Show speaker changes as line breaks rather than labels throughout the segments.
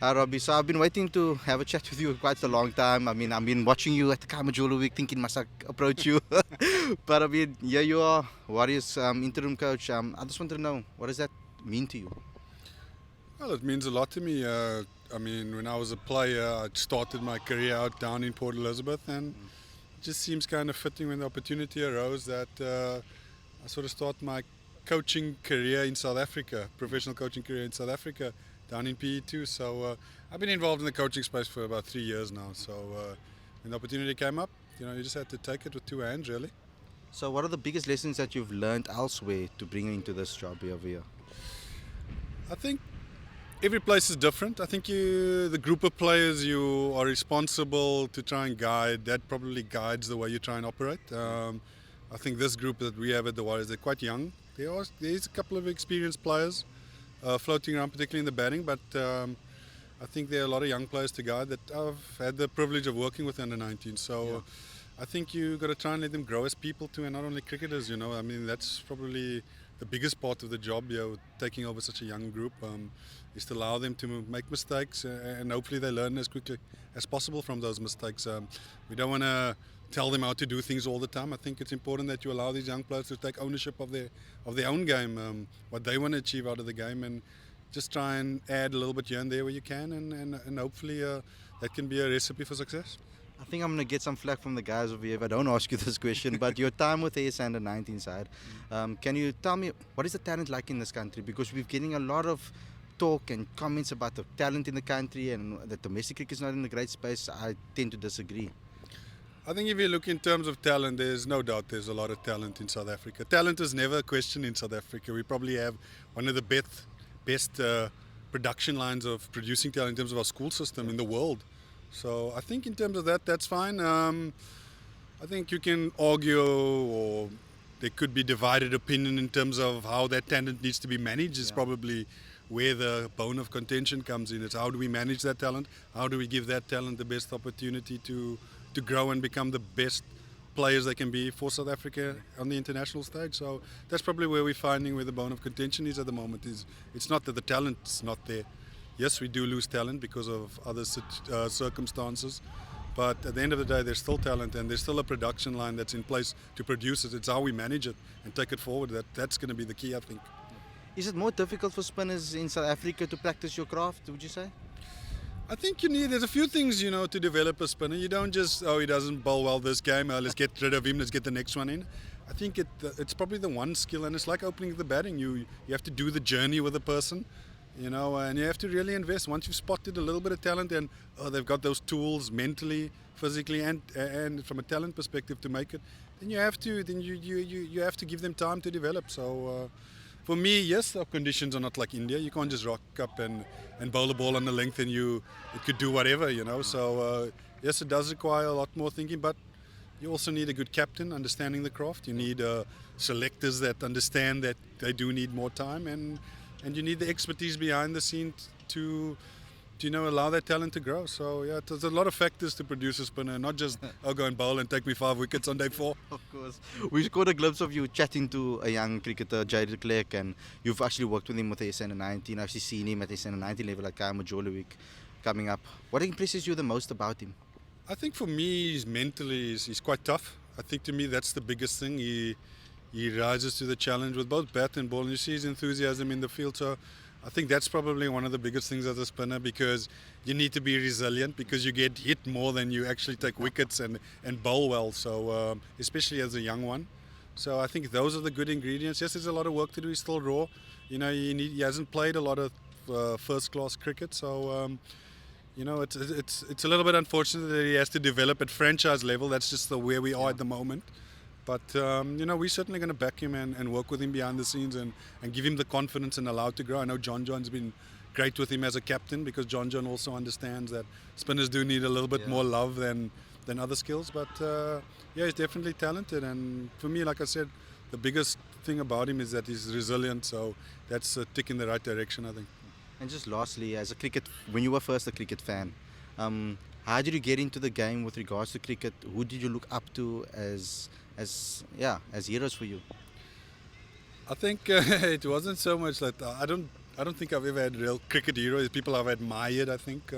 Robbie, so I've been waiting to have a chat with you quite a long time. I mean, I've been watching you at the Kamajulu week, thinking must I approach you, but I mean, here you are, Warriors interim coach. I just want to know, what does that mean to you?
Well, it means a lot to me. I mean, when I was a player, I started my career out down in Port Elizabeth, and it just seems kind of fitting when the opportunity arose that I sort of start my coaching career in South Africa, professional coaching career in South Africa, down in PE2. So I've been involved in the coaching space for about 3 years now. So when the opportunity came up, you just had to take it with two hands, really.
So, what are the biggest lessons that you've learned elsewhere to bring into this job over here?
I think every place is different. I think the group of players you are responsible to try and guide, that probably guides the way you try and operate. I think this group that we have at the Warriors, they're quite young. There's a couple of experienced players floating around, particularly in the batting, but I think there are a lot of young players to guide that I've had the privilege of working with under 19. So I think you got to try and let them grow as people too, and not only cricketers. I mean, that's probably the biggest part of the job, taking over such a young group, is to allow them to make mistakes, and hopefully they learn as quickly as possible from those mistakes. We don't want to tell them how to do things all the time. I think it's important that you allow these young players to take ownership of their own game, what they want to achieve out of the game, and just try and add a little bit here and there where you can, and hopefully that can be a recipe for success.
I think I'm going to get some flack from the guys over here if I don't ask you this question, but your time with the AS under 19 side, can you tell me what is the talent like in this country? Because we're getting a lot of talk and comments about the talent in the country and that domestic cricket is not in a great space. I tend to disagree.
I think if you look in terms of talent, there's no doubt there's a lot of talent in South Africa. Talent is never a question in South Africa. We probably have one of the best production lines of producing talent in terms of our school system in the world. So I think in terms of that, that's fine. I think you can argue, or there could be divided opinion in terms of how that talent needs to be managed. Is probably where the bone of contention comes in. It's how do we manage that talent? How do we give that talent the best opportunity to grow and become the best players they can be for South Africa on the international stage? So that's probably where we're finding where the bone of contention is at the moment. It's not that the talent's not there. Yes, we do lose talent because of other circumstances, but at the end of the day, there's still talent and there's still a production line that's in place to produce it. It's how we manage it and take it forward. That's going to be the key, I think.
Is it more difficult for spinners in South Africa to practice your craft, would you say?
I think there's a few things, to develop a spinner. You don't just, he doesn't bowl well this game, let's get rid of him, let's get the next one in. I think it's probably the one skill, and it's like opening the batting. You have to do the journey with a person, and you have to really invest. Once you've spotted a little bit of talent and they've got those tools mentally, physically, and from a talent perspective to make it, then you have to give them time to develop. So for me, yes, our conditions are not like India. You can't just rock up and bowl a ball on the length and it could do whatever. So yes, it does require a lot more thinking, but you also need a good captain understanding the craft. You need selectors that understand that they do need more time, and you need the expertise behind the scenes to allow that talent to grow. So yeah, there's a lot of factors to produce a spinner, not just go and bowl and take me 5 wickets on day 4.
Of course. We caught a glimpse of you chatting to a young cricketer, Jay de Klerk, and you've actually worked with him with the SN 19. I've actually seen him at the SN 19 level at Kamajulu week coming up. What impresses you the most about him?
I think for me, he's quite tough. I think to me that's the biggest thing. He rises to the challenge with both bat and ball, and you see his enthusiasm in the field. So I think that's probably one of the biggest things as a spinner, because you need to be resilient, because you get hit more than you actually take wickets and bowl well. So especially as a young one. So I think those are the good ingredients. Yes, there's a lot of work to do. He's still raw. He hasn't played a lot of first-class cricket. So it's a little bit unfortunate that he has to develop at franchise level. That's just where we are at the moment. But we're certainly going to back him and work with him behind the scenes and give him the confidence and allow it to grow. I know John's been great with him as a captain, because John also understands that spinners do need a little bit more love than other skills. But he's definitely talented. And for me, like I said, the biggest thing about him is that he's resilient. So that's a tick in the right direction, I think.
And just lastly, when you were first a cricket fan, how did you get into the game with regards to cricket? Who did you look up to as heroes for you?
I think it wasn't so much that I don't think I've ever had real cricket heroes. People I've admired, I think,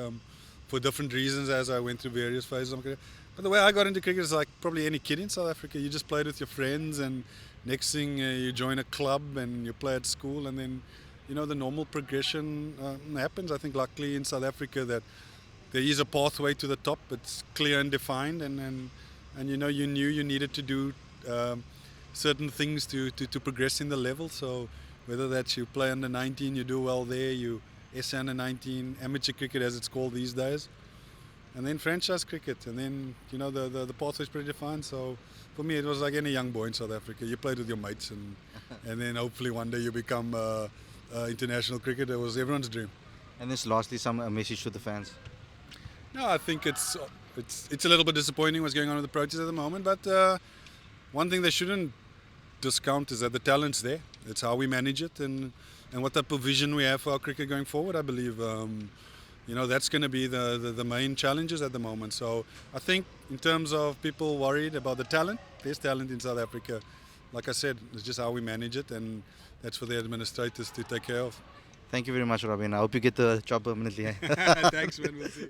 for different reasons as I went through various phases of my career. But the way I got into cricket is like probably any kid in South Africa. You just played with your friends, and next thing you join a club and you play at school, and then the normal progression happens. I think luckily in South Africa that there is a pathway to the top. It's clear and defined, and you knew you needed to do certain things to progress in the level. So whether that's you play under 19, you do well there, you SA under 19, amateur cricket as it's called these days, and then franchise cricket, and then the pathway is pretty defined. So for me, it was like any young boy in South Africa. You played with your mates, and then hopefully one day you become international cricketer. It was everyone's dream.
And this lastly, some message to the fans.
No, I think it's a little bit disappointing what's going on with the Proteas at the moment, but one thing they shouldn't discount is that the talent's there. It's how we manage it and what type of vision we have for our cricket going forward. I believe that's going to be the main challenges at the moment. So I think in terms of people worried about the talent, there's talent in South Africa. Like I said, it's just how we manage it, and that's for the administrators to take care of.
Thank you very much, Robin. I hope you get the job permanently.
Thanks, man. We'll see.